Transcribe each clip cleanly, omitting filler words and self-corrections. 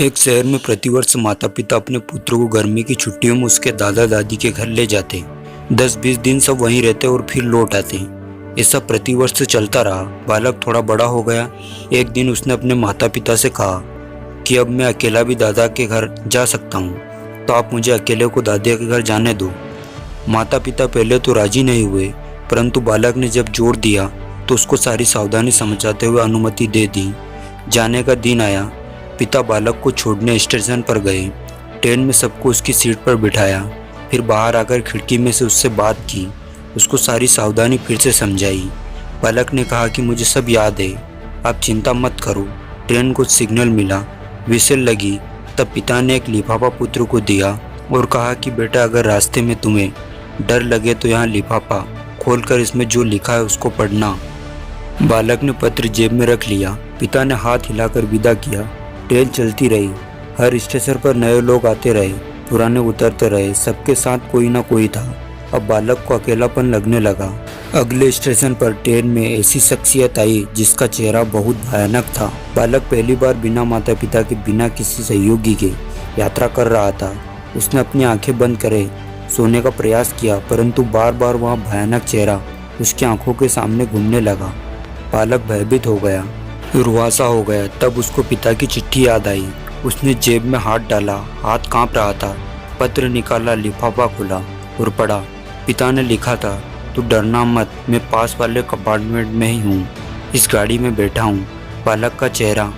एक शहर में प्रतिवर्ष माता पिता अपने पुत्र को गर्मी की छुट्टियों में उसके दादा दादी के घर ले जाते। 10-20 दिन सब वहीं रहते और फिर लौट आते। ऐसा प्रतिवर्ष चलता रहा। बालक थोड़ा बड़ा हो गया। एक दिन उसने अपने माता पिता से कहा कि अब मैं अकेला भी दादा के घर जा सकता हूँ, तो आप मुझे अकेले को दादा के घर जाने दो। माता पिता पहले तो राजी नहीं हुए, परंतु बालक ने जब जोर दिया तो उसको सारी सावधानी समझाते हुए अनुमति दे दी। जाने का दिन आया। पिता बालक को छोड़ने स्टेशन पर गए। ट्रेन में सबको उसकी सीट पर बिठाया, फिर बाहर आकर खिड़की में से उससे बात की, उसको सारी सावधानी फिर से समझाई। बालक ने कहा कि मुझे सब याद है, आप चिंता मत करो। ट्रेन को सिग्नल मिला, विसल लगी, तब पिता ने एक लिफाफा पुत्र को दिया और कहा कि बेटा, अगर रास्ते में तुम्हें डर लगे तो यहाँ लिफाफा खोलकर इसमें जो लिखा है उसको पढ़ना। बालक ने पत्र जेब में रख लिया। पिता ने हाथ हिलाकर विदा किया। ट्रेन चलती रही। हर स्टेशन पर नए लोग आते रहे, पुराने उतरते रहे, सबके साथ कोई ना कोई था। अब बालक को अकेलापन लगने लगा। अगले स्टेशन पर ट्रेन में ऐसी शख्सियत आई जिसका चेहरा बहुत भयानक था। बालक पहली बार बिना माता पिता के, बिना किसी सहयोगी के यात्रा कर रहा था। उसने अपनी आंखें बंद करे सोने का प्रयास किया, परंतु बार बार वह भयानक चेहरा उसकी आंखों के सामने घूमने लगा। बालक भयभीत हो गया, रुआसा हो गया। तब उसको पिता की चिट्ठी याद आई। उसने जेब में हाथ डाला, हाथ कांप रहा था। पत्र निकाला, लिफाफा खुला और पढ़ा। पिता ने लिखा था, तू डरना मत, मैं पास वाले कंपार्टमेंट में ही हूँ, इस गाड़ी में बैठा हूँ। बालक का चेहरा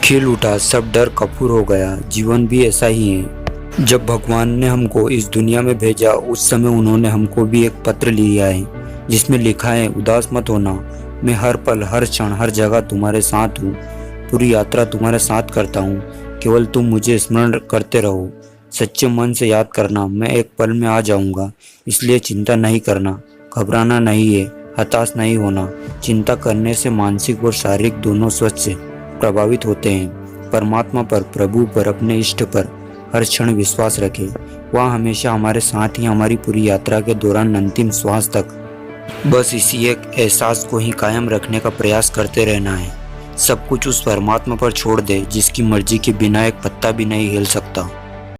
खिल उठा, सब डर कपूर हो गया। जीवन भी ऐसा ही है। जब भगवान ने हमको इस दुनिया में भेजा, उस समय उन्होंने हमको भी एक पत्र लिया है जिसमें लिखा है, उदास मत होना, मैं हर पल, हर क्षण, हर जगह तुम्हारे साथ हूँ। पूरी यात्रा तुम्हारे साथ करता हूँ, केवल तुम मुझे स्मरण करते रहो। सच्चे मन से याद करना, मैं एक पल में आ जाऊँगा। इसलिए चिंता नहीं करना, घबराना नहीं है, हताश नहीं होना। चिंता करने से मानसिक और शारीरिक दोनों स्वास्थ्य प्रभावित होते हैं। परमात्मा पर, प्रभु पर, अपने इष्ट पर हर क्षण विश्वास रखें। वह हमेशा हमारे साथ ही हमारी पूरी यात्रा के दौरान अंतिम श्वास तक। बस इसी एक एहसास को ही कायम रखने का प्रयास करते रहना है। सब कुछ उस परमात्मा पर छोड़ दे जिसकी मर्जी के बिना एक पत्ता भी नहीं हिल सकता।